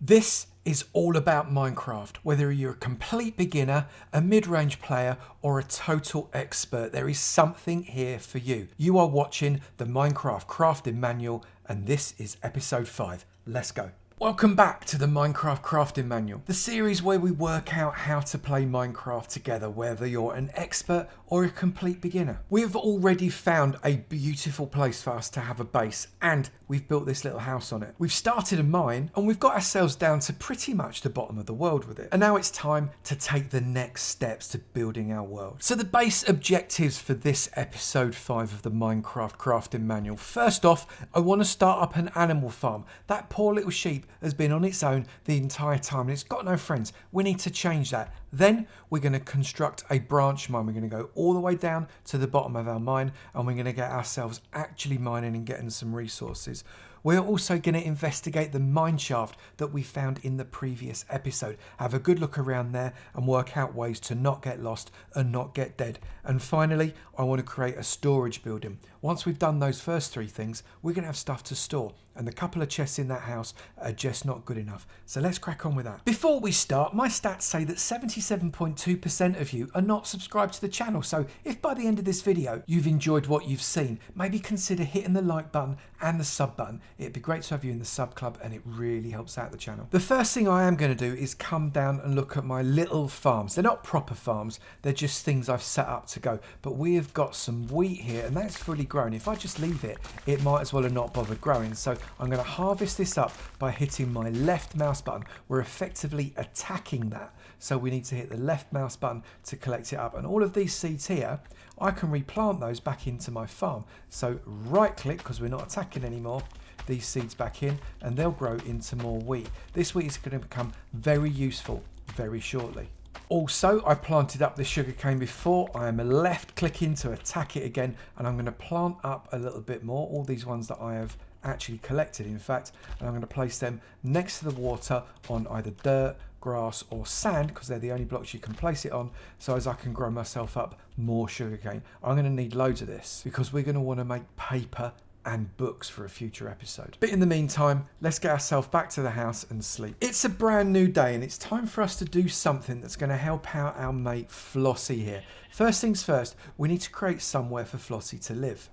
This is all about Minecraft. Whether you're a complete beginner, a mid-range player, or a total expert, there is something here for you. You are watching the Minecraft Crafting Manual, and this is episode 5. Let's go. Welcome back to the Minecraft Crafting Manual, the series where we work out how to play Minecraft together, whether you're an expert or a complete beginner. We've already found a beautiful place for us to have a base, and we've built this little house on it. We've started a mine, and we've got ourselves down to pretty much the bottom of the world with it. And now it's time to take the next steps to building our world. So the base objectives for this episode 5 of the Minecraft Crafting Manual. First off, I want to start up an animal farm. That poor little sheep has been on its own the entire time and it's got no friends. We need to change that. Then we're going to construct a branch mine. We're going to go all the way down to the bottom of our mine and we're going to get ourselves actually mining and getting some resources. We're also going to investigate the mine shaft that we found in the previous episode. Have a good look around there and work out ways to not get lost and not get dead. And finally, I want to create a storage building. Once we've done those first 3 things, we're going to have stuff to store. And the couple of chests in that house are just not good enough. So let's crack on with that. Before we start, my stats say that 77.2% of you are not subscribed to the channel. So if by the end of this video you've enjoyed what you've seen, maybe consider hitting the like button and the sub button. It'd be great to have you in the sub club and it really helps out the channel. The first thing I am going to do is come down and look at my little farms. They're not proper farms, they're just things I've set up to go. But we have got some wheat here and that's fully grown. If I just leave it, it might as well have not bothered growing. So I'm going to harvest this up by hitting my left mouse button. We're effectively attacking that. So we need to hit the left mouse button to collect it up. And all of these seeds here, I can replant those back into my farm. So right click, because we're not attacking anymore, these seeds back in and they'll grow into more wheat. This wheat is going to become very useful very shortly. Also, I planted up the sugarcane before. I am left clicking to attack it again and I'm going to plant up a little bit more. All these ones that I have actually collected, in fact, and I'm going to place them next to the water on either dirt, grass or sand because they're the only blocks you can place it on, so as I can grow myself up more sugarcane. I'm going to need loads of this because we're going to want to make paper and books for a future episode. But in the meantime, let's get ourselves back to the house and sleep. It's a brand new day and it's time for us to do something that's going to help out our mate Flossie here. First things first, we need to create somewhere for Flossie to live.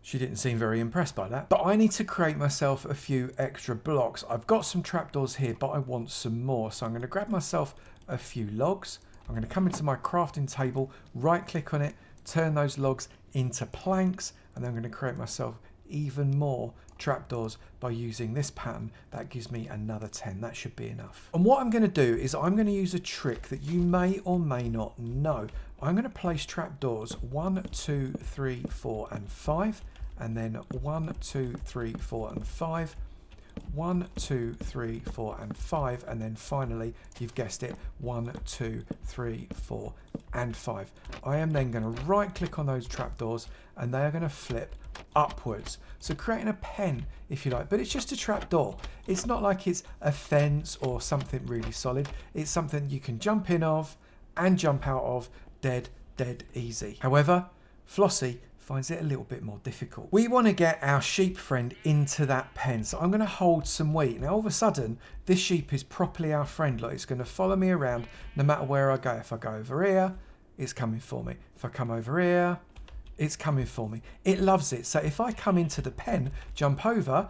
She didn't seem very impressed by that. But I need to create myself a few extra blocks. I've got some trapdoors here, but I want some more. So I'm going to grab myself a few logs. I'm going to come into my crafting table, right click on it, turn those logs into planks, and then I'm going to create myself even more trapdoors by using this pattern. That gives me another 10. That should be enough. And what I'm going to do is I'm going to use a trick that you may or may not know. I'm going to place trapdoors 1, 2, 3, 4 and 5, and then 1, 2, 3, 4 and 5, 1, 2, 3, 4 and 5, and then finally, you've guessed it, 1, 2, 3, 4 and 5. I am then going to right click on those trapdoors and they are going to flip upwards. So creating a pen, if you like, but it's just a trapdoor. It's not like it's a fence or something really solid. It's something you can jump in of and jump out of dead easy. However, Flossie finds it a little bit more difficult. We want to get our sheep friend into that pen, so I'm going to hold some wheat. Now all of a sudden this sheep is properly our friend. Like, it's going to follow me around no matter where I go. If I go over here, it's coming for me. If I come over here, it's coming for me. It loves it. So if I come into the pen, jump over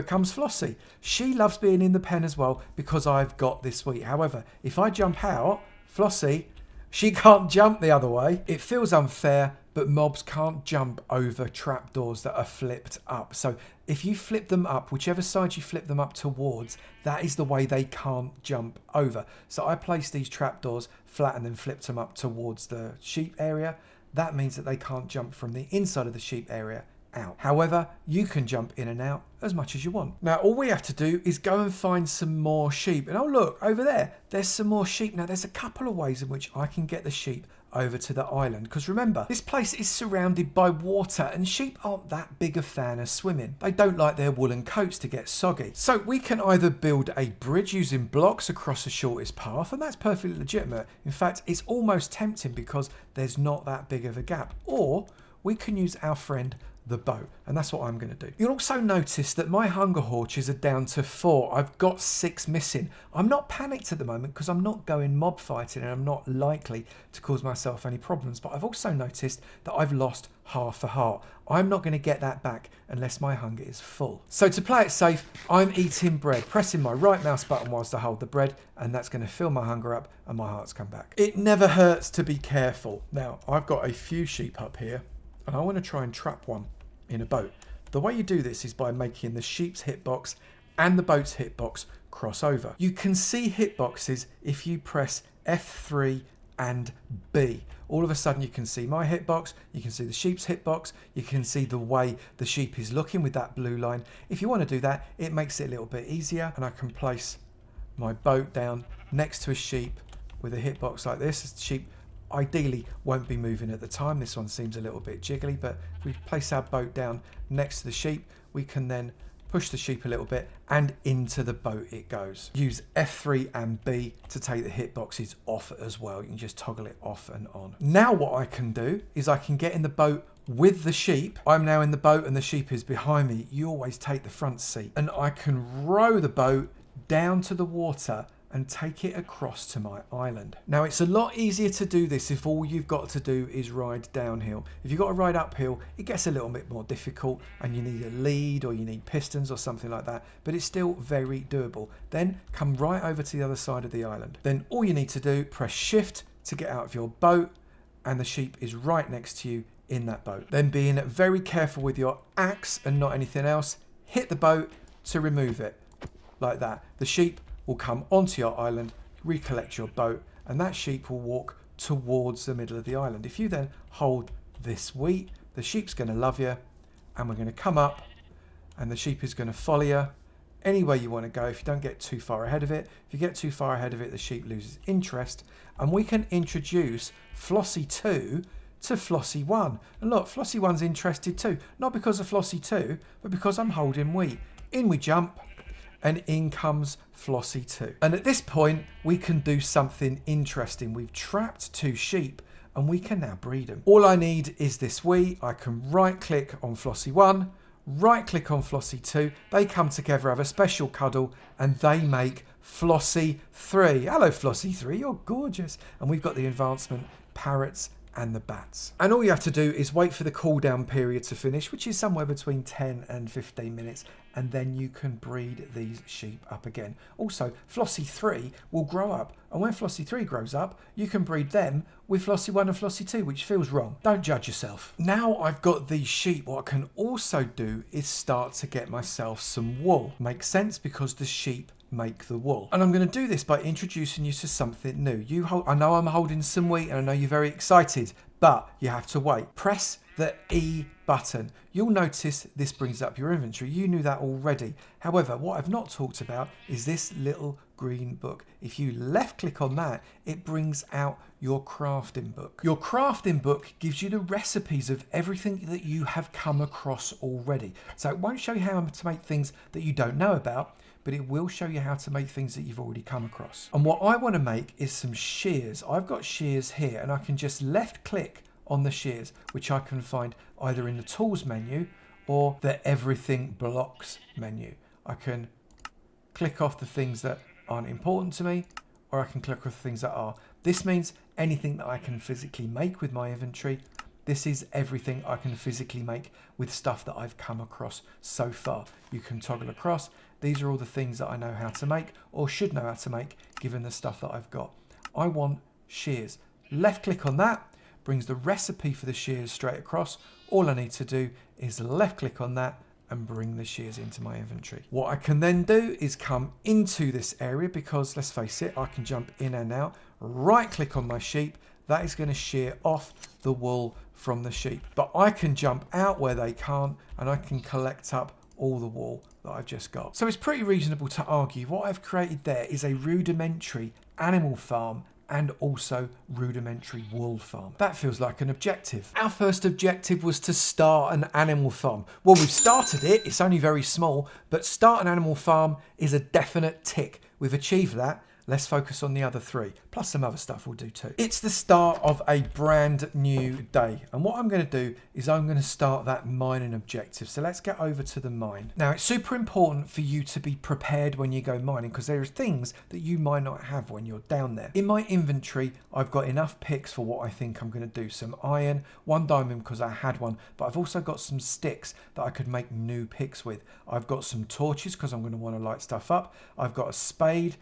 comes Flossie. She loves being in the pen as well because I've got this wheat. However, if I jump out, Flossie, she can't jump the other way. It feels unfair, but mobs can't jump over trapdoors that are flipped up. So if you flip them up, whichever side you flip them up towards, that is the way they can't jump over. So I placed these trapdoors flat and then flipped them up towards the sheep area. That means that they can't jump from the inside of the sheep area out. However, you can jump in and out as much as you want. Now all we have to do is go and find some more sheep. And oh look, over there's some more sheep. Now there's a couple of ways in which I can get the sheep over to the island, because remember, this place is surrounded by water and sheep aren't that big a fan of swimming. They don't like their woolen coats to get soggy. So we can either build a bridge using blocks across the shortest path, and that's perfectly legitimate. In fact, it's almost tempting because there's not that big of a gap. Or we can use our friend the boat. And that's what I'm going to do. You'll also notice that my hunger haunches are down to 4. I've got 6 missing. I'm not panicked at the moment because I'm not going mob fighting and I'm not likely to cause myself any problems. But I've also noticed that I've lost half a heart. I'm not going to get that back unless my hunger is full. So to play it safe, I'm eating bread, pressing my right mouse button whilst I hold the bread, and that's going to fill my hunger up and my heart's come back. It never hurts to be careful. Now, I've got a few sheep up here and I want to try and trap one in a boat. The way you do this is by making the sheep's hitbox and the boat's hitbox cross over. You can see hitboxes if you press F3 and B. All of a sudden you can see my hitbox, you can see the sheep's hitbox, you can see the way the sheep is looking with that blue line. If you want to do that, it makes it a little bit easier, and I can place my boat down next to a sheep with a hitbox like this. The sheep ideally won't be moving at the time. This one seems a little bit jiggly, but if we place our boat down next to the sheep, we can then push the sheep a little bit and into the boat it goes. Use F3 and B to take the hitboxes off as well. You can just toggle it off and on. Now what I can do is I can get in the boat with the sheep. I'm now in the boat and the sheep is behind me. You always take the front seat, and I can row the boat down to the water and take it across to my island. Now it's a lot easier to do this if all you've got to do is ride downhill. If you've got to ride uphill, it gets a little bit more difficult and you need a lead or you need pistons or something like that, but it's still very doable. Then come right over to the other side of the island. Then all you need to do, press shift to get out of your boat, and the sheep is right next to you in that boat. Then being very careful with your axe and not anything else, hit the boat to remove it, like that. The sheep will come onto your island, recollect your boat, and that sheep will walk towards the middle of the island. If you then hold this wheat, the sheep's going to love you, and we're going to come up, and the sheep is going to follow you anywhere you want to go if you don't get too far ahead of it. If you get too far ahead of it, the sheep loses interest, and we can introduce Flossie 2 to Flossie 1. And look, Flossie 1's interested too, not because of Flossie 2, but because I'm holding wheat. In we jump, and in comes Flossie 2. And at this point, we can do something interesting. We've trapped 2 sheep, and we can now breed them. All I need is this wheat. I can right click on Flossie 1, right click on Flossie 2. They come together, have a special cuddle, and they make Flossie 3. Hello Flossie 3, you're gorgeous. And we've got the advancement parrots and the bats. And all you have to do is wait for the cooldown period to finish, which is somewhere between 10 and 15 minutes, and then you can breed these sheep up again. Also, Flossie 3 will grow up, and when Flossie 3 grows up, you can breed them with Flossie 1 and Flossie 2, which feels wrong. Don't judge yourself. Now I've got these sheep, what I can also do is start to get myself some wool. Makes sense because the sheep make the wool. And I'm going to do this by introducing you to something new. I know I'm holding some wheat and I know you're very excited, but you have to wait. Press the E button. You'll notice this brings up your inventory. You knew that already. However, what I've not talked about is this little green book. If you left click on that, it brings out your crafting book. Your crafting book gives you the recipes of everything that you have come across already. So it won't show you how to make things that you don't know about, but it will show you how to make things that you've already come across. And what I want to make is some shears. I've got shears here, and I can just left click on the shears, which I can find either in the tools menu or the everything blocks menu. I can click off the things that aren't important to me, or I can click off the things that are. This means anything that I can physically make with my inventory. This is everything I can physically make with stuff that I've come across so far. You can toggle across. These are all the things that I know how to make or should know how to make given the stuff that I've got. I want shears. Left click on that, brings the recipe for the shears straight across. All I need to do is left click on that and bring the shears into my inventory. What I can then do is come into this area because let's face it, I can jump in and out. Right click on my sheep. That is going to shear off the wool from the sheep. But I can jump out where they can't, and I can collect up all the wool that I've just got. So it's pretty reasonable to argue what I've created there is a rudimentary animal farm and also rudimentary wool farm. That feels like an objective. Our first objective was to start an animal farm. Well, we've started it, it's only very small, but start an animal farm is a definite tick. We've achieved that. Let's focus on the other 3, plus some other stuff we'll do too. It's the start of a brand new day. And what I'm going to do is I'm going to start that mining objective. So let's get over to the mine. Now, it's super important for you to be prepared when you go mining because there are things that you might not have when you're down there. In my inventory, I've got enough picks for what I think I'm going to do. Some iron, 1 diamond because I had one, but I've also got some sticks that I could make new picks with. I've got some torches because I'm going to want to light stuff up. I've got a spade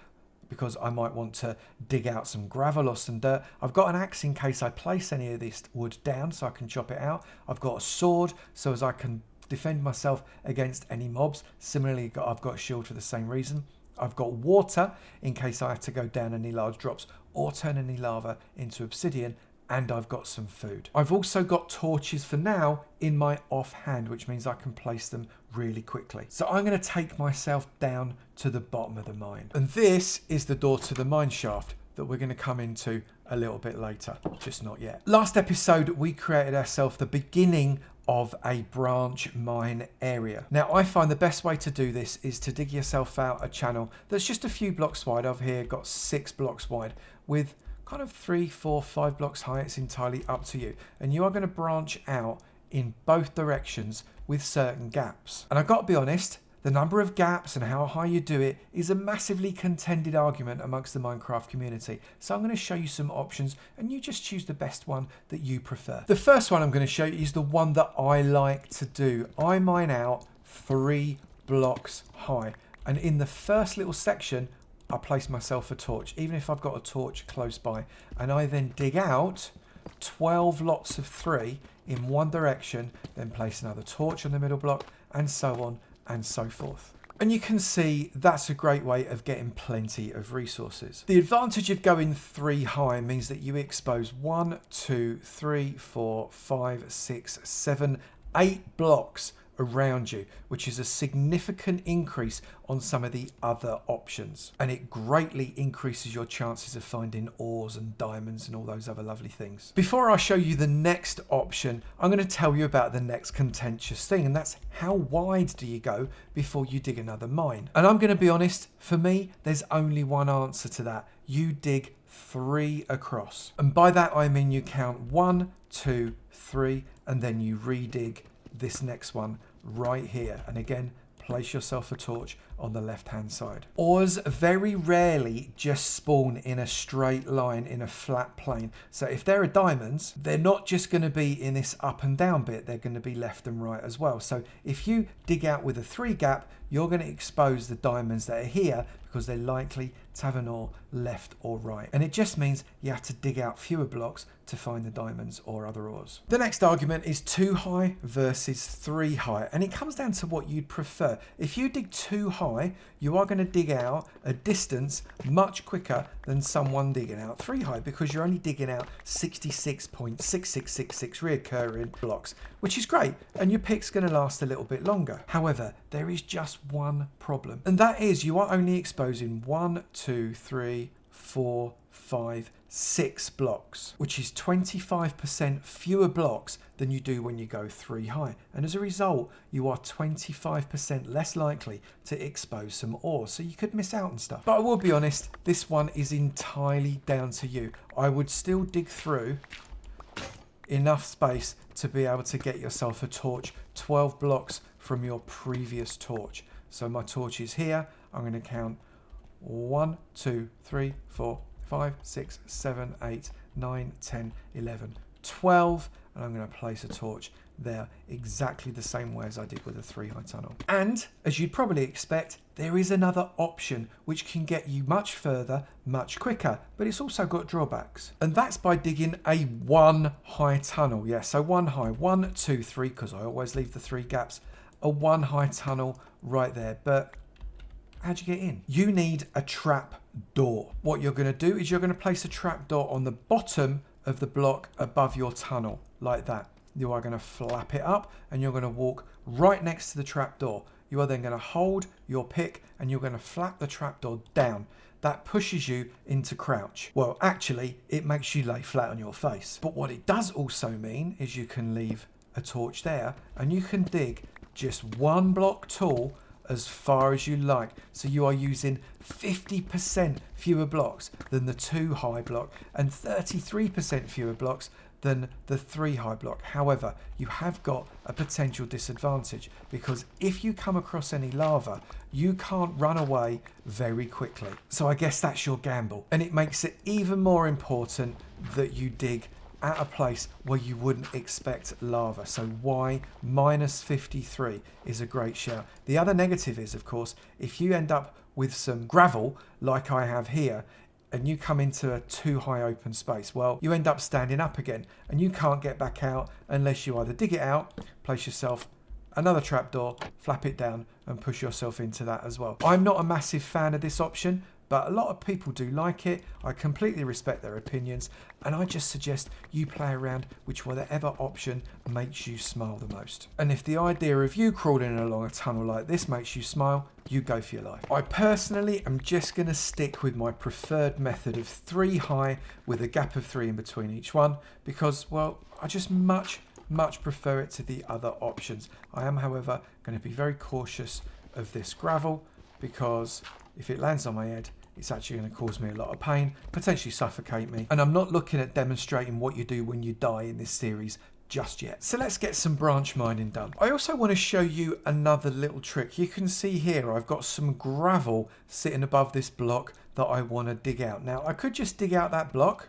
because I might want to dig out some gravel or some dirt. I've got an axe in case I place any of this wood down so I can chop it out. I've got a sword so as I can defend myself against any mobs. Similarly, I've got a shield for the same reason. I've got water in case I have to go down any large drops or turn any lava into obsidian. And I've got some food. I've also got torches for now in my offhand, which means I can place them really quickly. So I'm going to take myself down to the bottom of the mine. And this is the door to the mine shaft that we're going to come into a little bit later, just not yet. Last episode, we created ourselves the beginning of a branch mine area. Now, I find the best way to do this is to dig yourself out a channel that's just a few blocks wide. I've here got 6 blocks wide with kind of 3, 4, 5 blocks high. It's entirely up to you. And you are going to branch out in both directions with certain gaps. And I've got to be honest, the number of gaps and how high you do it is a massively contended argument amongst the Minecraft community. So I'm going to show you some options and you just choose the best one that you prefer. The first one I'm going to show you is the one that I like to do. I mine out 3 blocks high. And in the first little section, I place myself a torch, even if I've got a torch close by. And I then dig out 12 lots of 3 in one direction, then place another torch on the middle block, and so on and so forth. And you can see that's a great way of getting plenty of resources. The advantage of going 3 high means that you expose 1, 2, 3, 4, 5, 6, 7, 8 blocks around you, which is a significant increase on some of the other options, and it greatly increases your chances of finding ores and diamonds and all those other lovely things. Before I show you the next option, I'm going to tell you about the next contentious thing, and that's how wide do you go before you dig another mine? And I'm going to be honest, for me there's only one answer to that. You dig 3 across, and by that I mean you count 1, 2, 3 and then you redig this next one right here, and again place yourself a torch on the left hand side. Ores very rarely just spawn in a straight line in a flat plane, so if there are diamonds, they're not just going to be in this up and down bit, they're going to be left and right as well. So if you dig out with a 3 gap, you're going to expose the diamonds that are here because they're likely to have an ore left or right, and it just means you have to dig out fewer blocks to find the diamonds or other ores. The next argument is 2 high versus 3 high, and it comes down to what you'd prefer. If you dig 2 high, you are going to dig out a distance much quicker than someone digging out 3 high, because you're only digging out 66.6666 reoccurring blocks, which is great, and your pick's going to last a little bit longer. However, there is just one problem, and that is you are only exposing 1, 2, 3, 4, 5, 6 blocks, which is 25% fewer blocks than you do when you go 3 high. And as a result, you are 25% less likely to expose some ore, so you could miss out on stuff. But I will be honest, this one is entirely down to you. I would still dig through enough space to be able to get yourself a torch 12 blocks from your previous torch. So my torch is here. I'm going to count 1, 2, 3, 4, 5, 6, 7, 8, 9, 10, 11, 12, and I'm going to place a torch there exactly the same way as I did with the 3 high tunnel. And as you'd probably expect, there is another option which can get you much further, much quicker, but it's also got drawbacks. And that's by digging a 1 high tunnel. Yeah, so 1 high, 1, 2, 3, because I always leave the 3 gaps, a 1 high tunnel right there. But how'd you get in? You need a trap door. What you're going to do is you're going to place a trap door on the bottom of the block above your tunnel, like that. You are going to flap it up and you're going to walk right next to the trap door. You are then going to hold your pick and you're going to flap the trap door down. That pushes you into crouch. Well, actually, it makes you lay flat on your face. But what it does also mean is you can leave a torch there and you can dig just 1 block tall as far as you like. So you are using 50% fewer blocks than the 2 high block and 33% fewer blocks than the 3 high block. However, you have got a potential disadvantage because if you come across any lava, you can't run away very quickly. So I guess that's your gamble. And it makes it even more important that you dig at a place where you wouldn't expect lava. So why -53 is a great shout. The other negative is, of course, if you end up with some gravel like I have here, and you come into a too high open space, well, you end up standing up again and you can't get back out unless you either dig it out, place yourself another trapdoor, flap it down and push yourself into that as well. I'm not a massive fan of this option, but a lot of people do like it. I completely respect their opinions, and I just suggest you play around with whatever option makes you smile the most. And if the idea of you crawling along a tunnel like this makes you smile, you go for your life. I personally am just going to stick with my preferred method of 3 high with a gap of 3 in between each one because, well, I just much prefer it to the other options. I am, however, going to be very cautious of this gravel because if it lands on my head, it's actually going to cause me a lot of pain, potentially suffocate me. And I'm not looking at demonstrating what you do when you die in this series just yet. So let's get some branch mining done. I also want to show you another little trick. You can see here I've got some gravel sitting above this block that I want to dig out. Now I could just dig out that block,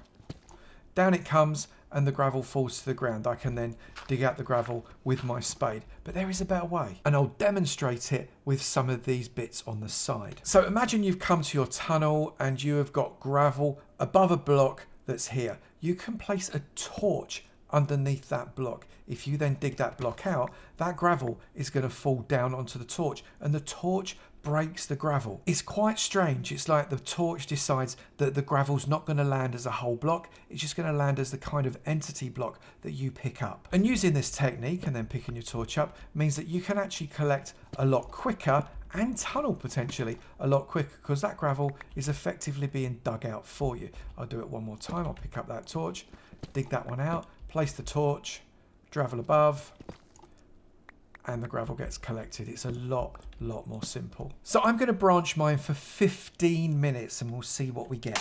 down it comes, and the gravel falls to the ground. I can then dig out the gravel with my spade. But there is a better way, and I'll demonstrate it with some of these bits on the side. So imagine you've come to your tunnel and you have got gravel above a block that's here. You can place a torch underneath that block. If you then dig that block out, that gravel is going to fall down onto the torch, and the torch breaks the gravel. It's quite strange. It's like the torch decides that the gravel's not going to land as a whole block. It's just going to land as the kind of entity block that you pick up. And using this technique and then picking your torch up means that you can actually collect a lot quicker and tunnel potentially a lot quicker because that gravel is effectively being dug out for you. I'll do it one more time. I'll pick up that torch, dig that one out, place the torch, gravel above, and the gravel gets collected. It's a lot more simple. So I'm going to branch mine for 15 minutes and we'll see what we get.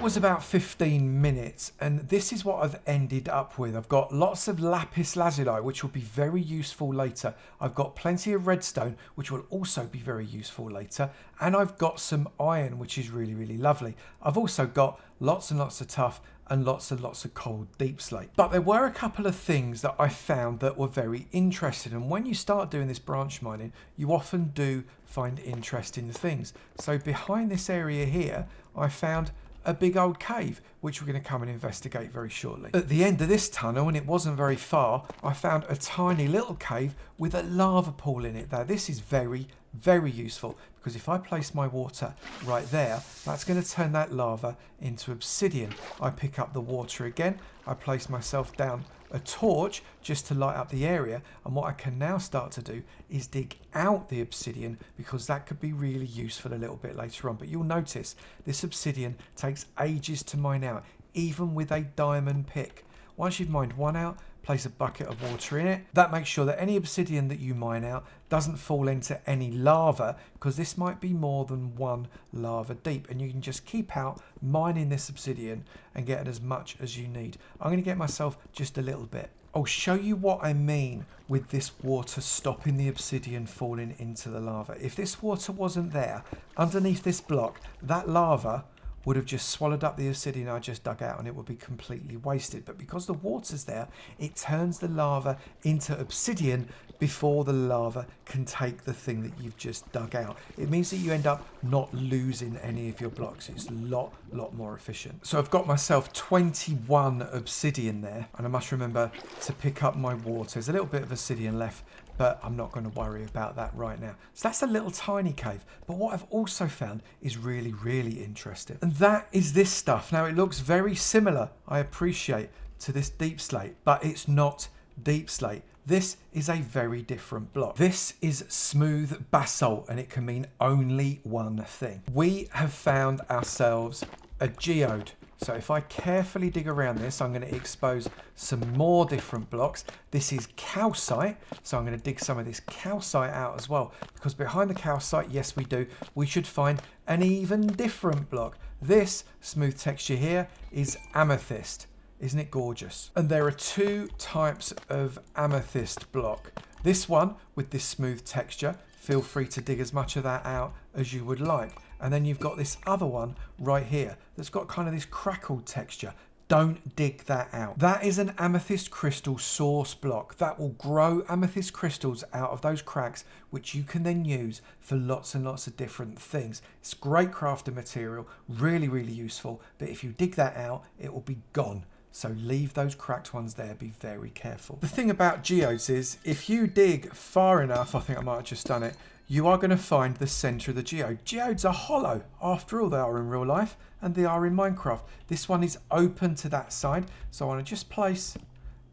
Was about 15 minutes, and this is what I've ended up with. I've got lots of lapis lazuli, which will be very useful later. I've got plenty of redstone, which will also be very useful later, and I've got some iron, which is really lovely. I've also got lots and lots of tuff and lots of cold deep slate. But there were a couple of things that I found that were very interesting, and when you start doing this branch mining, you often do find interesting things. So behind this area here, I found a big old cave, which we're going to come and investigate very shortly. At the end of this tunnel, and it wasn't very far, I found a tiny little cave with a lava pool in it. Now this is very useful because if I place my water right there, that's going to turn that lava into obsidian. I pick up the water again, I place myself down a torch just to light up the area, and what I can now start to do is dig out the obsidian because that could be really useful a little bit later on. But you'll notice this obsidian takes ages to mine out, even with a diamond pick. Once you've mined one out, place a bucket of water in it. That makes sure that any obsidian that you mine out doesn't fall into any lava, because this might be more than one lava deep, and you can just keep out mining this obsidian and get as much as you need. I'm going to get myself just a little bit. I'll show you what I mean with this water stopping the obsidian falling into the lava. If this water wasn't there, underneath this block, that lava would have just swallowed up the obsidian I just dug out and it would be completely wasted. But because the water's there, it turns the lava into obsidian before the lava can take the thing that you've just dug out. It means that you end up not losing any of your blocks. It's a lot more efficient. So I've got myself 21 obsidian there, and I must remember to pick up my water. There's a little bit of obsidian left but I'm not going to worry about that right now. So that's a little tiny cave. But what I've also found is really, really interesting. And that is this stuff. Now, it looks very similar, I appreciate, to this deep slate, but it's not deep slate. This is a very different block. This is smooth basalt, and it can mean only one thing. We have found ourselves a geode. So if I carefully dig around this, I'm going to expose some more different blocks. This is calcite, so I'm going to dig some of this calcite out as well, because behind the calcite, yes we do, we should find an even different block. This smooth texture here is amethyst. Isn't it gorgeous? And there are two types of amethyst block. This one with this smooth texture, feel free to dig as much of that out as you would like. And then you've got this other one right here that's got kind of this crackled texture. Don't dig that out. That is an amethyst crystal source block that will grow amethyst crystals out of those cracks, which you can then use for lots and lots of different things. It's great crafting material, really, really useful. But if you dig that out, it will be gone. So leave those cracked ones there. Be very careful. The thing about geodes is if you dig far enough, I think I might have just done it, you are going to find the center of the geode. Geodes are hollow. After all, they are in real life and they are in Minecraft. This one is open to that side. So I want to just place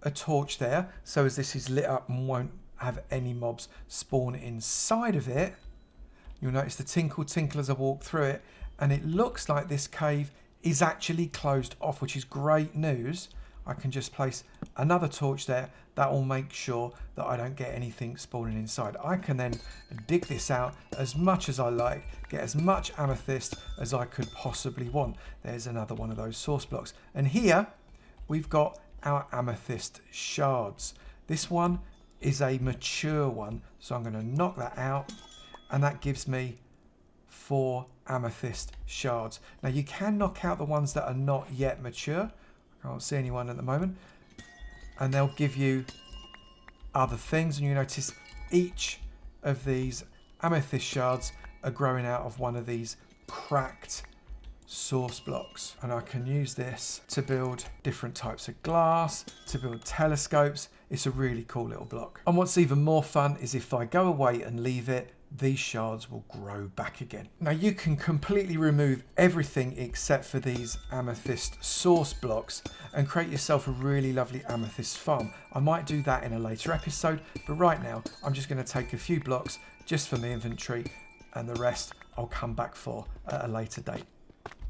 a torch there. So as this is lit up and won't have any mobs spawn inside of it, you'll notice the tinkle tinkle as I walk through it. And it looks like this cave is actually closed off, which is great news. I can just place another torch there. That will make sure that I don't get anything spawning inside. I can then dig this out as much as I like, get as much amethyst as I could possibly want. There's another one of those source blocks. And here we've got our amethyst shards. This one is a mature one, so I'm going to knock that out, and that gives me 4 amethyst shards. Now you can knock out the ones that are not yet mature. I can't see anyone at the moment. And they'll give you other things. And you notice each of these amethyst shards are growing out of one of these cracked source blocks. And I can use this to build different types of glass, to build telescopes. It's a really cool little block. And what's even more fun is if I go away and leave it, these shards will grow back again. Now you can completely remove everything except for these amethyst source blocks and create yourself a really lovely amethyst farm. I might do that in a later episode, but right now I'm just going to take a few blocks just for my inventory, and the rest I'll come back for at a later date.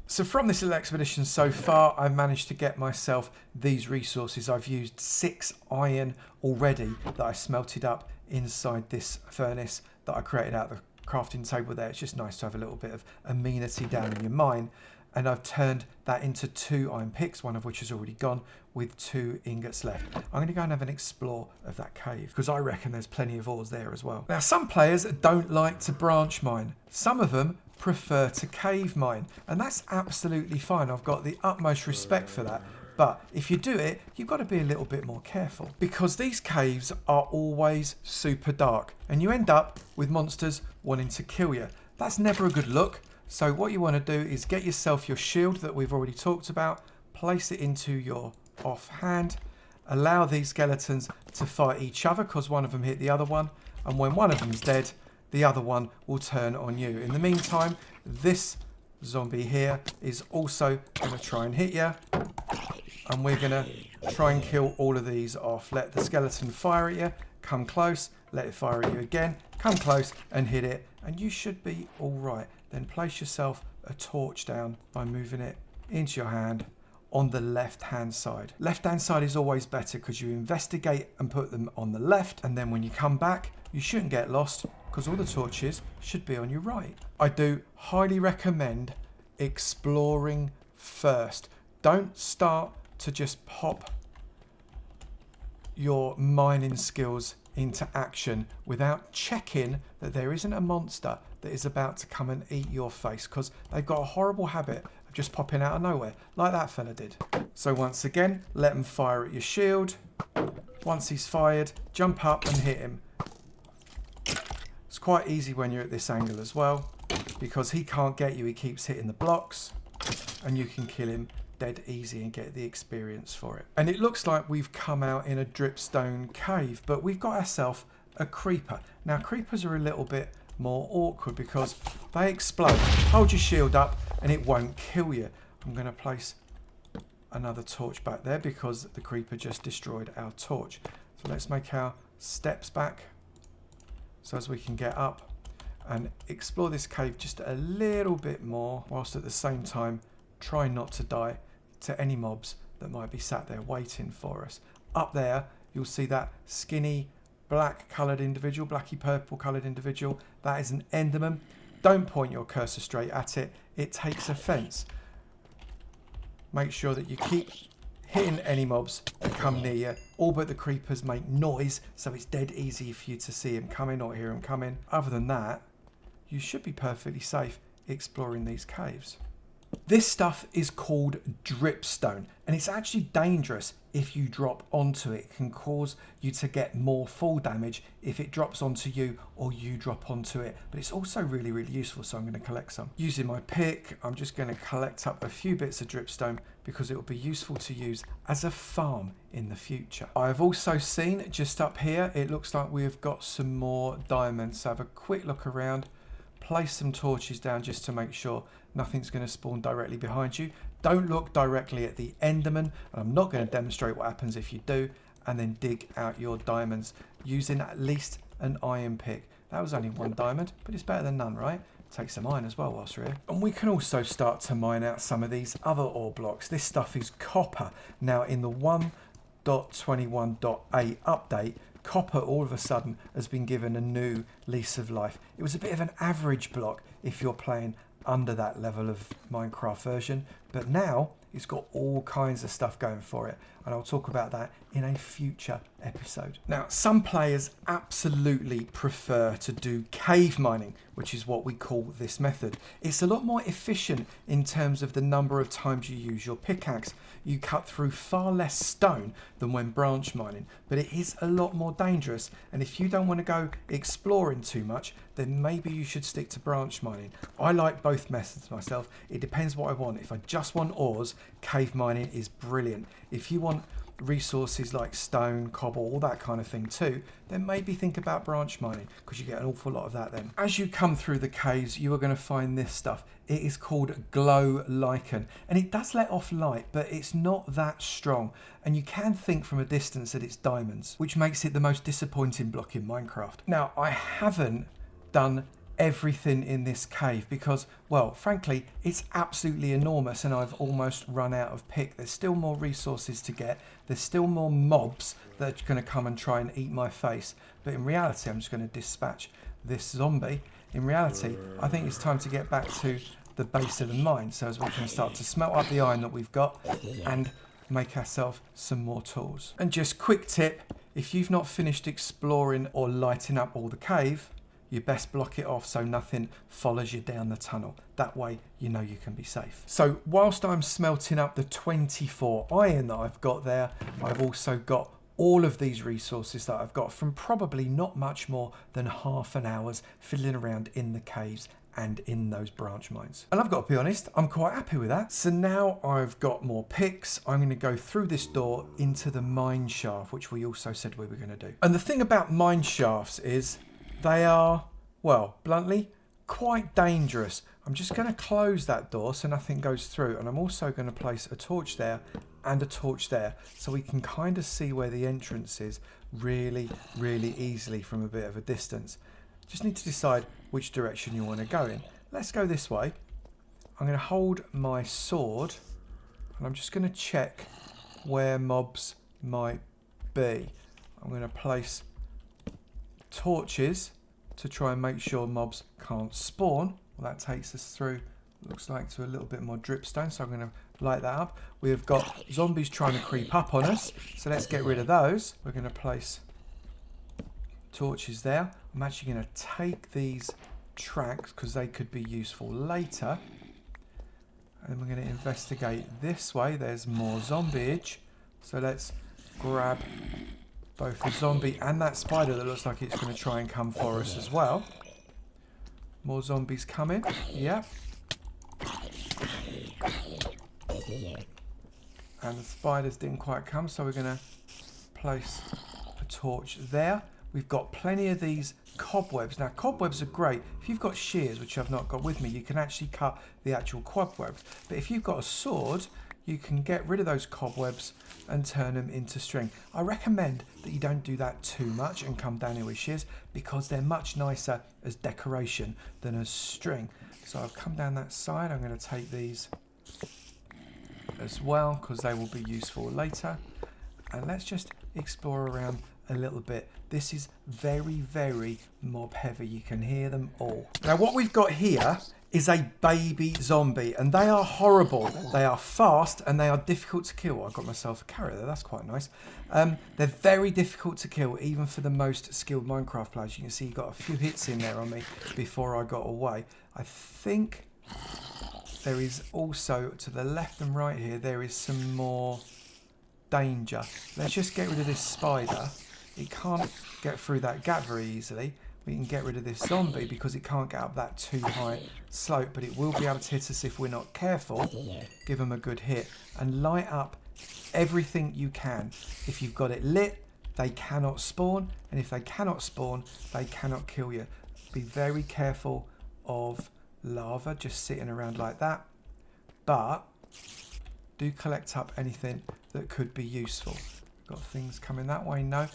So from this little expedition so far, I've managed to get myself these resources. I've used 6 iron already that I smelted up inside this furnace that I created out of the crafting table there. It's just nice to have a little bit of amenity down in your mine. And I've turned that into 2 iron picks, one of which is already gone, with 2 ingots left. I'm going to go and have an explore of that cave, because I reckon there's plenty of ores there as well. Now, some players don't like to branch mine. Some of them prefer to cave mine, and that's absolutely fine. I've got the utmost respect for that. But if you do it, you've got to be a little bit more careful, because these caves are always super dark and you end up with monsters wanting to kill you. That's never a good look. So what you want to do is get yourself your shield that we've already talked about, place it into your offhand, allow these skeletons to fight each other because one of them hit the other one, and when one of them's dead, the other one will turn on you. In the meantime, this zombie here is also going to try and hit you, and we're going to try and kill all of these off. Let the skeleton fire at you, come close, let it fire at you again, come close and hit it, and you should be all right. Then place yourself a torch down by moving it into your hand on the left hand side. Left hand side is always better because you investigate and put them on the left, and then when you come back you shouldn't get lost because all the torches should be on your right. I do highly recommend exploring first. Don't start to just pop your mining skills into action without checking that there isn't a monster that is about to come and eat your face, because they've got a horrible habit of just popping out of nowhere like that fella did. So once again, let him fire at your shield. Once he's fired, jump up and hit him. It's quite easy when you're at this angle as well, because he can't get you, he keeps hitting the blocks, and you can kill him dead easy and get the experience for it. And it looks like we've come out in a dripstone cave, but we've got ourselves a creeper. Now creepers are a little bit more awkward because they explode. Hold your shield up and it won't kill you. I'm going to place another torch back there because the creeper just destroyed our torch. So let's make our steps back so as we can get up and explore this cave just a little bit more, whilst at the same time try not to die to any mobs that might be sat there waiting for us. Up there you'll see that skinny black coloured individual, blacky purple coloured individual. That is an Enderman. Don't point your cursor straight at it, it takes offence. Make sure that you keep hitting any mobs that come near you. All but the creepers make noise, so it's dead easy for you to see him coming or hear him coming. Other than that, you should be perfectly safe exploring these caves. This stuff is called dripstone, and it's actually dangerous if you drop onto it. It can cause you to get more fall damage if it drops onto you or you drop onto it. But it's also really, really useful, so I'm going to collect some. Using my pick, I'm just going to collect up a few bits of dripstone because it will be useful to use as a farm in the future. I've also seen just up here, it looks like we've got some more diamonds. So have a quick look around, place some torches down just to make sure nothing's going to spawn directly behind you. Don't look directly at the Enderman, and I'm not going to demonstrate what happens if you do, and then dig out your diamonds using at least an iron pick. That was only one diamond, but it's better than none, right? Take some iron as well whilst we're here. And we can also start to mine out some of these other ore blocks. This stuff is copper. Now in the 1.21.8 update, copper all of a sudden has been given a new lease of life. It was a bit of an average block if you're playing under that level of Minecraft version, but now it's got all kinds of stuff going for it, and I'll talk about that in a future episode. Now, some players absolutely prefer to do cave mining, which is what we call this method. It's a lot more efficient in terms of the number of times you use your pickaxe. You cut through far less stone than when branch mining, but it is a lot more dangerous, and if you don't want to go exploring too much, then maybe you should stick to branch mining. I like both methods myself. It depends what I want. If I just want ores, cave mining is brilliant. If you want resources like stone, cobble, all that kind of thing too, then maybe think about branch mining because you get an awful lot of that then. As you come through the caves, you are going to find this stuff. It is called glow lichen, and it does let off light, but it's not that strong, and you can think from a distance that it's diamonds, which makes it the most disappointing block in Minecraft. Now, I haven't done everything in this cave because, well, frankly, it's absolutely enormous and I've almost run out of pick. There's still more resources to get. There's still more mobs that are going to come and try and eat my face. But in reality, I'm just going to dispatch this zombie. In reality, I think it's time to get back to the base of the mine so as we can start to smelt up the iron that we've got and make ourselves some more tools. And just quick tip, if you've not finished exploring or lighting up all the cave, you best block it off so nothing follows you down the tunnel. That way you know you can be safe. So whilst I'm smelting up the 24 iron that I've got there, I've also got all of these resources that I've got from probably not much more than half an hour's fiddling around in the caves and in those branch mines. And I've got to be honest, I'm quite happy with that. So now I've got more picks. I'm going to go through this door into the mine shaft, which we also said we were going to do. And the thing about mine shafts is they are, well, bluntly, quite dangerous. I'm just going to close that door so nothing goes through, and I'm also going to place a torch there and a torch there so we can kind of see where the entrance is really, really easily from a bit of a distance. Just need to decide which direction you want to go in. Let's go this way. I'm going to hold my sword and I'm just going to check where mobs might be. I'm going to place torches to try and make sure mobs can't spawn. Well, that takes us through, looks like, to a little bit more dripstone, so I'm going to light that up. We've got zombies trying to creep up on us, so let's get rid of those. We're going to place torches there. I'm actually going to take these tracks because they could be useful later. And we're going to investigate this way. There's more zombie-age, so let's grab both the zombie and that spider that looks like it's going to try and come for us as well. More zombies coming. Yep. And the spiders didn't quite come, so we're going to place a torch there. We've got plenty of these cobwebs. Now, cobwebs are great. If you've got shears, which I've not got with me, you can actually cut the actual cobwebs. But if you've got a sword, you can get rid of those cobwebs and turn them into string. I recommend that you don't do that too much and come down here with shears, because they're much nicer as decoration than as string. So I've come down that side. I'm going to take these as well, because they will be useful later. And let's just explore around a little bit. This is very, very mob heavy. You can hear them all. Now what we've got here is a baby zombie, and they are horrible. They are fast and they are difficult to kill. I got myself a carrot there, that's quite nice. They're very difficult to kill, even for the most skilled Minecraft players. You can see you got a few hits in there on me before I got away. I think there is also, to the left and right here, there is some more danger. Let's just get rid of this spider. It can't get through that gap very easily. We can get rid of this zombie because it can't get up that too high slope, but it will be able to hit us if we're not careful. Give them a good hit and light up everything you can. If you've got it lit, they cannot spawn, and if they cannot spawn, they cannot kill you. Be very careful of lava just sitting around like that, but do collect up anything that could be useful. Got things coming that way, no,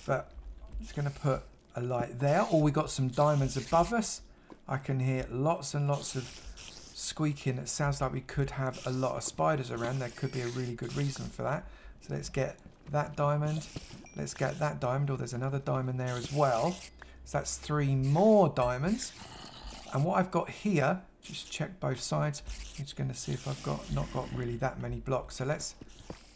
but it's going to put a light there. Or we got some diamonds above us. I can hear lots and lots of squeaking. It sounds like we could have a lot of spiders around. There could be a really good reason for that. So let's get that diamond. Let's get that diamond. Or there's another diamond there as well. So that's 3 more diamonds. And what I've got here, just check both sides. I'm just going to see if I've not got really that many blocks. So let's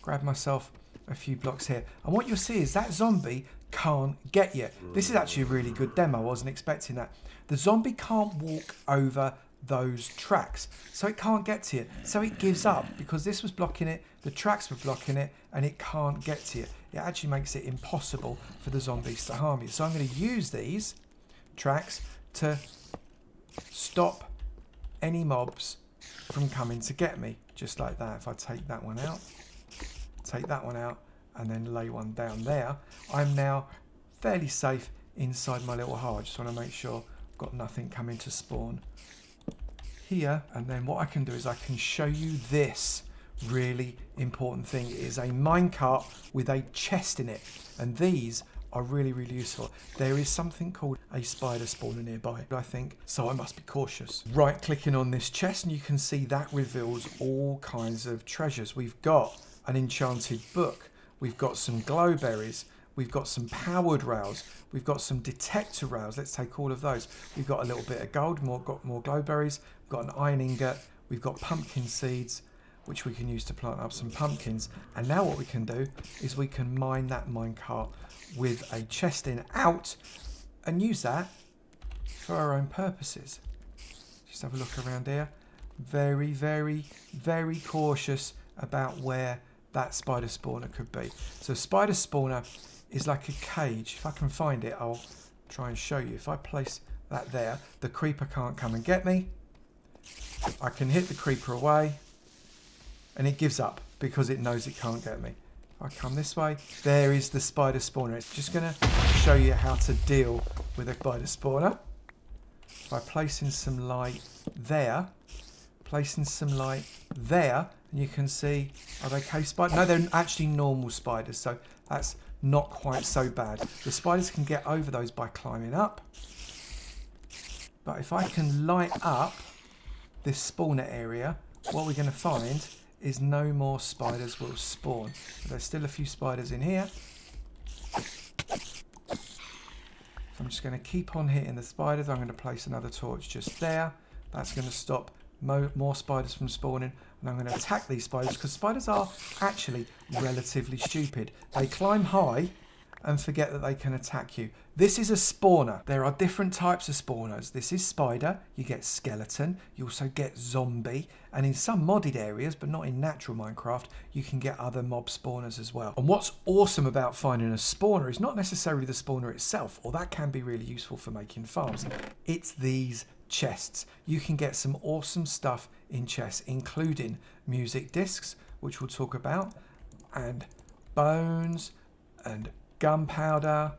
grab myself a few blocks here. And what you'll see is that zombie can't get you. This is actually a really good demo. I wasn't expecting that. The zombie can't walk over those tracks, so it can't get to you. So it gives up because this was blocking it, the tracks were blocking it, and it can't get to you. It actually makes it impossible for the zombies to harm you. So I'm going to use these tracks to stop any mobs from coming to get me, just like that. If I take that one out, and then lay one down there, I'm now fairly safe inside my little hole. I just want to make sure I've got nothing coming to spawn here. And then what I can do is I can show you this really important thing. It is a minecart with a chest in it, and these are really, really useful. There is something called a spider spawner nearby, I think, so I must be cautious. Right clicking on this chest, and you can see that reveals all kinds of treasures. We've got an enchanted book, we've got some glow berries, we've got some powered rails, we've got some detector rails. Let's take all of those. We've got a little bit of gold, got more glow berries, we've got an iron ingot, we've got pumpkin seeds, which we can use to plant up some pumpkins. And now what we can do is we can mine that minecart with a chest in out and use that for our own purposes. Just have a look around here. Very, very, very cautious about where that spider spawner could be. So spider spawner is like a cage. If I can find it, I'll try and show you. If I place that there, the creeper can't come and get me. I can hit the creeper away and it gives up because it knows it can't get me. If I come this way, there is the spider spawner. It's just going to show you how to deal with a spider spawner by placing some light there, placing some light there, and you can see, are they cave spiders? No, they're actually normal spiders, so that's not quite so bad. The spiders can get over those by climbing up, but if I can light up this spawner area, what we're going to find is no more spiders will spawn. But there's still a few spiders in here. So I'm just going to keep on hitting the spiders. I'm going to place another torch just there. That's going to stop more spiders from spawning. And I'm going to attack these spiders because spiders are actually relatively stupid. They climb high and forget that they can attack you. This is a spawner. There are different types of spawners. This is spider, you get skeleton, you also get zombie, and in some modded areas, but not in natural Minecraft, you can get other mob spawners as well. And what's awesome about finding a spawner is not necessarily the spawner itself, or that can be really useful for making farms. It's these chests. You can get some awesome stuff in chests, including music discs, which we'll talk about, and bones, and gunpowder,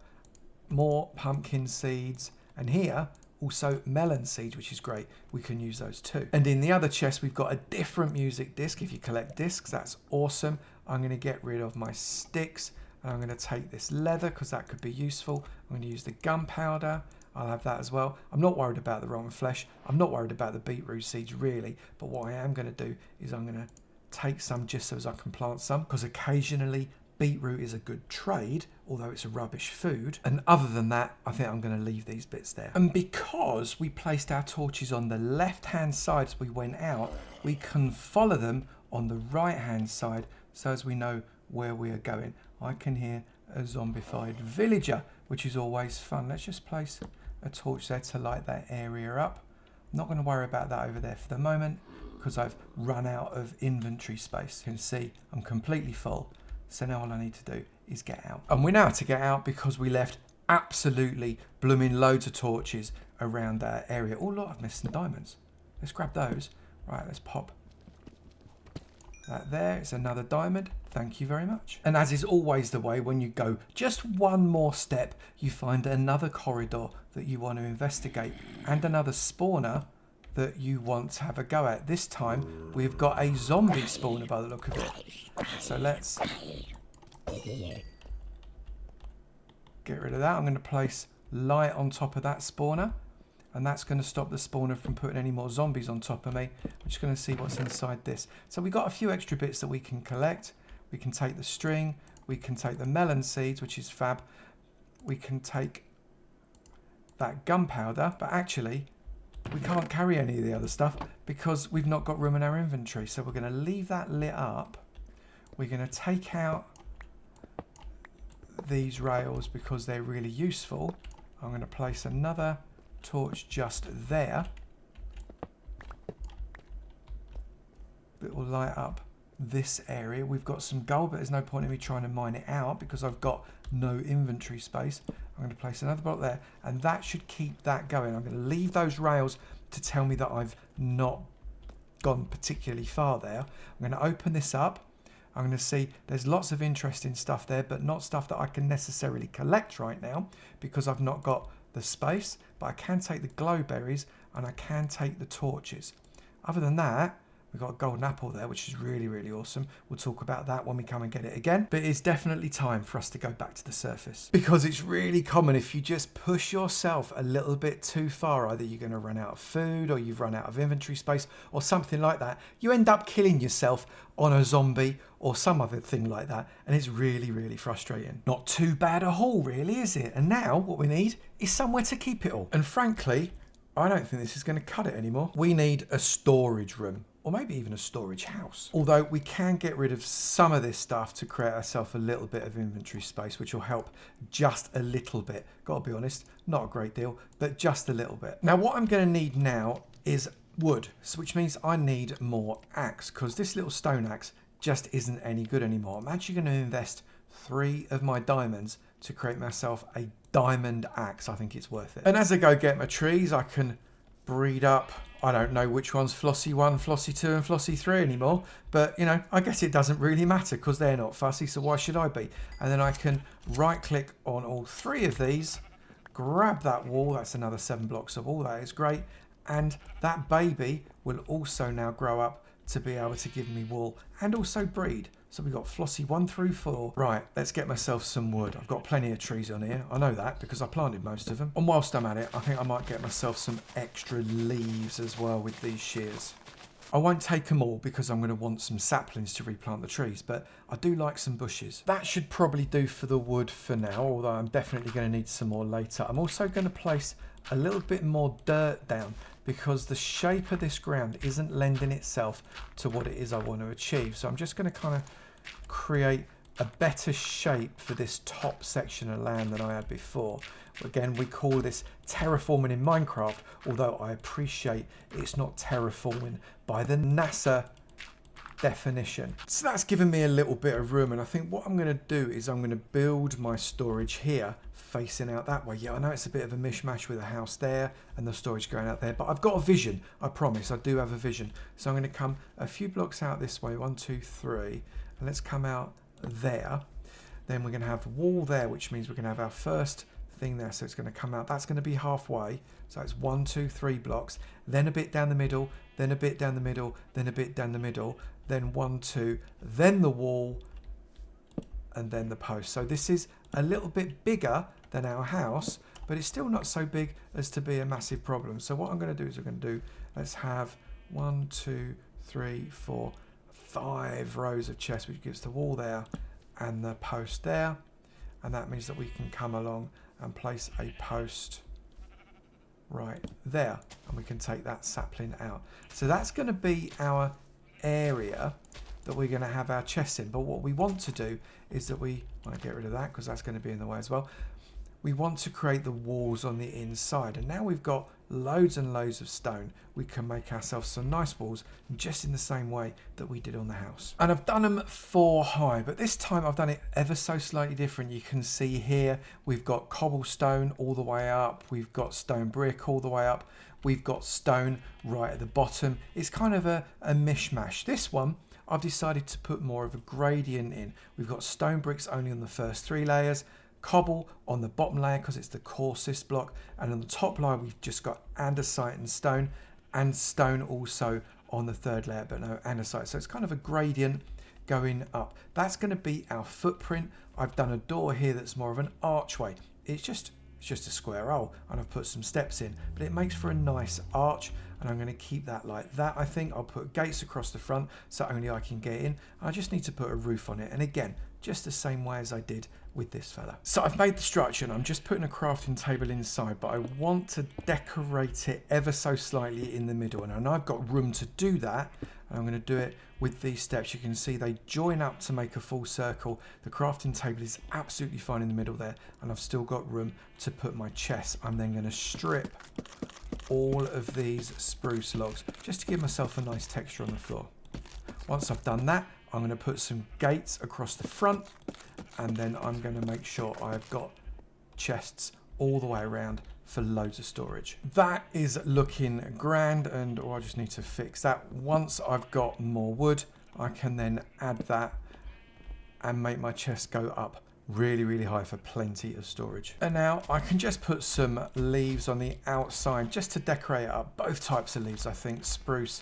more pumpkin seeds, and here also melon seeds, which is great. We can use those too. And in the other chest, we've got a different music disc. If you collect discs, that's awesome. I'm going to get rid of my sticks, and I'm going to take this leather because that could be useful. I'm going to use the gunpowder. I'll have that as well. I'm not worried about the rotten flesh. I'm not worried about the beetroot seeds really, but what I am going to do is I'm going to take some just so as I can plant some, because occasionally beetroot is a good trade, although it's a rubbish food. And other than that, I think I'm going to leave these bits there. And because we placed our torches on the left-hand side as we went out, we can follow them on the right-hand side so as we know where we are going. I can hear a zombified villager, which is always fun. Let's just place a torch there to light that area up. I'm not going to worry about that over there for the moment because I've run out of inventory space. You can see I'm completely full. So now all I need to do is get out. And we know how to get out because we left absolutely blooming loads of torches around that area. Oh, look, I've missed some diamonds. Let's grab those. Right, let's pop that there. It's another diamond. Thank you very much. And as is always the way, when you go just one more step, you find another corridor that you want to investigate and another spawner that you want to have a go at. This time, we've got a zombie spawner by the look of it. So let's get rid of that. I'm going to place light on top of that spawner, and that's going to stop the spawner from putting any more zombies on top of me. I'm just going to see what's inside this. So we've got a few extra bits that we can collect. We can take the string, we can take the melon seeds, which is fab. We can take that gunpowder, but actually we can't carry any of the other stuff because we've not got room in our inventory. So we're going to leave that lit up. We're going to take out these rails because they're really useful. I'm going to place another torch just there. It will light up this area. We've got some gold, but there's no point in me trying to mine it out because I've got no inventory space. I'm going to place another block there, and that should keep that going. I'm going to leave those rails to tell me that I've not gone particularly far there. I'm going to open this up. I'm going to see there's lots of interesting stuff there, but not stuff that I can necessarily collect right now because I've not got the space, but I can take the glow berries and I can take the torches. Other than that, we've got a golden apple there, which is really, really awesome. We'll talk about that when we come and get it again. But it's definitely time for us to go back to the surface because it's really common if you just push yourself a little bit too far. Either you're going to run out of food or you've run out of inventory space or something like that. You end up killing yourself on a zombie or some other thing like that. And it's really, really frustrating. Not too bad a haul, really, is it? And now what we need is somewhere to keep it all. And frankly, I don't think this is going to cut it anymore. We need a storage room. Or maybe even a storage house. Although we can get rid of some of this stuff to create ourselves a little bit of inventory space, which will help just a little bit. Gotta be honest, not a great deal, but just a little bit. Now what I'm going to need now is wood, which means I need more axe, because this little stone axe just isn't any good anymore. I'm actually going to invest 3 of my diamonds to create myself a diamond axe. I think it's worth it. And as I go get my trees, I can breed up, I don't know which one's Flossie 1, Flossie 2 and Flossie 3 anymore, but you know, I guess it doesn't really matter because they're not fussy, so why should I be? And then I can right click on all 3 of these, grab that wall, that's another 7 blocks of wall, that is great, and that baby will also now grow up to be able to give me wool and also breed. So we've got Flossie 1 through 4. Right, let's get myself some wood. I've got plenty of trees on here. I know that because I planted most of them. And whilst I'm at it, I think I might get myself some extra leaves as well with these shears. I won't take them all because I'm going to want some saplings to replant the trees, but I do like some bushes. That should probably do for the wood for now, although I'm definitely going to need some more later. I'm also going to place a little bit more dirt down because the shape of this ground isn't lending itself to what it is I want to achieve. So I'm just going to kind of create a better shape for this top section of land than I had before. Again, we call this terraforming in Minecraft, although I appreciate it's not terraforming by the NASA definition. So that's given me a little bit of room, and I think what I'm going to do is I'm going to build my storage here facing out that way. Yeah, I know it's a bit of a mishmash with a house there and the storage going out there, but I've got a vision. I promise I do have a vision. So I'm going to come a few blocks out this way, 1, 2, 3, and let's come out there. Then we're going to have wall there, which means we're going to have our first thing there. So it's going to come out. That's going to be halfway. So it's 1, 2, 3 blocks. Then a bit down the middle. Then a bit down the middle. Then a bit down the middle. Then 1, 2. Then the wall. And then the post. So this is a little bit bigger than our house, but it's still not so big as to be a massive problem. So what I'm going to do is let's have 1, 2, 3, 4, 5 rows of chests, which gives the wall there and the post there. And that means that we can come along and place a post right there, and we can take that sapling out. So that's going to be our area that we're going to have our chests in. But what we want to do is that we want to get rid of that because that's going to be in the way as well. We want to create the walls on the inside, and now we've got loads and loads of stone. We can make ourselves some nice walls just in the same way that we did on the house. And I've done them 4 high, but this time I've done it ever so slightly different. You can see here we've got cobblestone all the way up, we've got stone brick all the way up, we've got stone right at the bottom. It's kind of a mishmash. This one I've decided to put more of a gradient in. We've got stone bricks only on the first 3 layers, cobble on the bottom layer because it's the coarsest block, and on the top layer we've just got andesite and stone also on the 3rd layer, but no andesite. So it's kind of a gradient going up. That's going to be our footprint. I've done a door here that's more of an archway. It's just a square hole, and I've put some steps in, but it makes for a nice arch, and I'm going to keep that like that. I think I'll put gates across the front so only I can get in. I just need to put a roof on it, and again, just the same way as I did with this fella. So I've made the structure, and I'm just putting a crafting table inside, but I want to decorate it ever so slightly in the middle, and I've got room to do that. I'm going to do it with these steps. You can see they join up to make a full circle. The crafting table is absolutely fine in the middle there, and I've still got room to put my chest. I'm then going to strip all of these spruce logs just to give myself a nice texture on the floor. Once I've done that, I'm going to put some gates across the front, and then I'm going to make sure I've got chests all the way around for loads of storage. That is looking grand, and I just need to fix that. Once I've got more wood, I can then add that and make my chest go up really, really high for plenty of storage. And now I can just put some leaves on the outside just to decorate it up. Both types of leaves, I think, spruce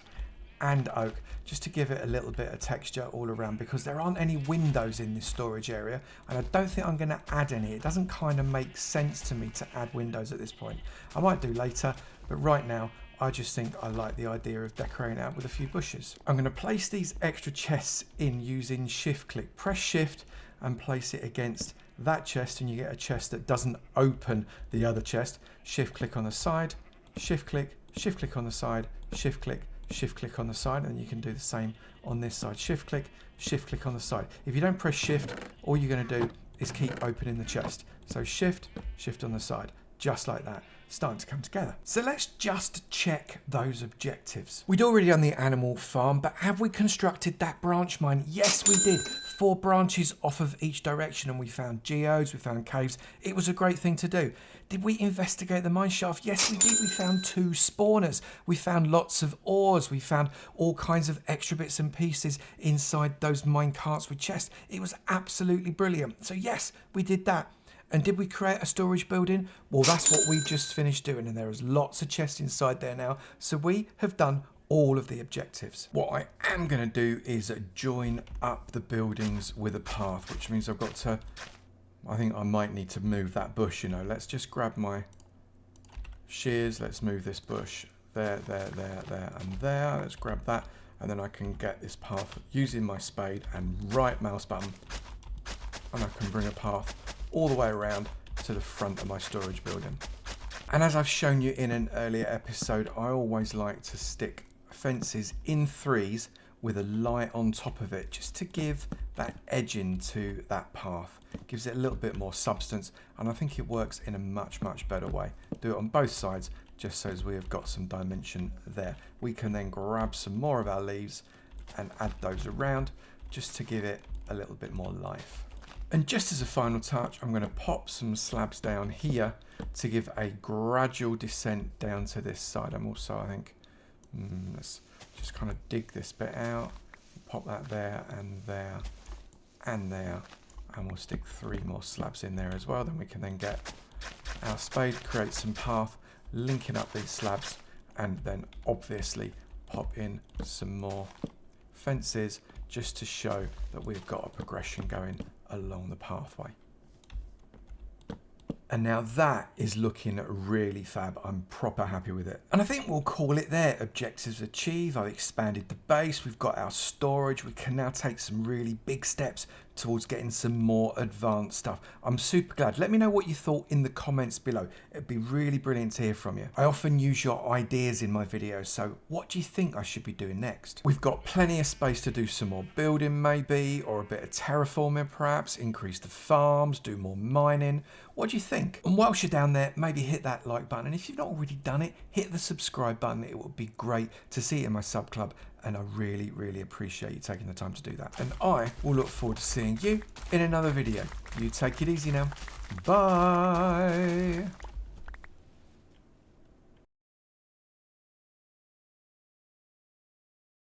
and oak, just to give it a little bit of texture all around, because there aren't any windows in this storage area, and I don't think I'm going to add any. It doesn't kind of make sense to me to add windows at this point. I might do later, but right now I just think I like the idea of decorating out with a few bushes. I'm going to place these extra chests in using shift click. Press shift and place it against that chest, and you get a chest that doesn't open the other chest. Shift click on the side, shift click on the side, shift click on the side, and you can do the same on this side. Shift click on the side. If you don't press shift, all you're going to do is keep opening the chest. So shift on the side, just like that. Starting to come together. So let's just check those objectives. We'd already done the animal farm, but have we constructed that branch mine? Yes, we did. 4 branches off of each direction, and we found geodes, we found caves. It was a great thing to do. Did we investigate the mine shaft? Yes, we did. We found 2 spawners. We found lots of ores. We found all kinds of extra bits and pieces inside those mine carts with chests. It was absolutely brilliant. So yes, we did that. And did we create a storage building? Well, that's what we've just finished doing, and there is lots of chests inside there now. So we have done all of the objectives. What I am going to do is join up the buildings with a path, which means I've got to, I think I might need to move that bush, you know. Let's just grab my shears. Let's move this bush there, and there. Let's grab that, and then I can get this path using my spade and right mouse button, and I can bring a path all the way around to the front of my storage building. And as I've shown you in an earlier episode, I always like to stick fences in 3s with a light on top of it, just to give that edging to that path. Gives it a little bit more substance, and I think it works in a much better way. Do it on both sides, just so as we have got some dimension there. We can then grab some more of our leaves and add those around, just to give it a little bit more life. And just as a final touch, I'm going to pop some slabs down here to give a gradual descent down to this side. I'm also, I think, let's just kind of dig this bit out, pop that there and there and there, and we'll stick 3 more slabs in there as well. Then we can then get our spade, create some path, linking up these slabs, and then obviously pop in some more fences just to show that we've got a progression going along the pathway. And now that is looking really fab. I'm proper happy with it. And I think we'll call it there. Objectives achieved. I've expanded the base. We've got our storage. We can now take some really big steps towards getting some more advanced stuff. I'm super glad. Let me know what you thought in the comments below. It'd be really brilliant to hear from you. I often use your ideas in my videos, so what do you think I should be doing next? We've got plenty of space to do some more building maybe, or a bit of terraforming perhaps, increase the farms, do more mining. What do you think? And whilst you're down there, maybe hit that like button. And if you've not already done it, hit the subscribe button. It would be great to see it in my sub club. And I really, really appreciate you taking the time to do that. And I will look forward to seeing you in another video. You take it easy now. Bye.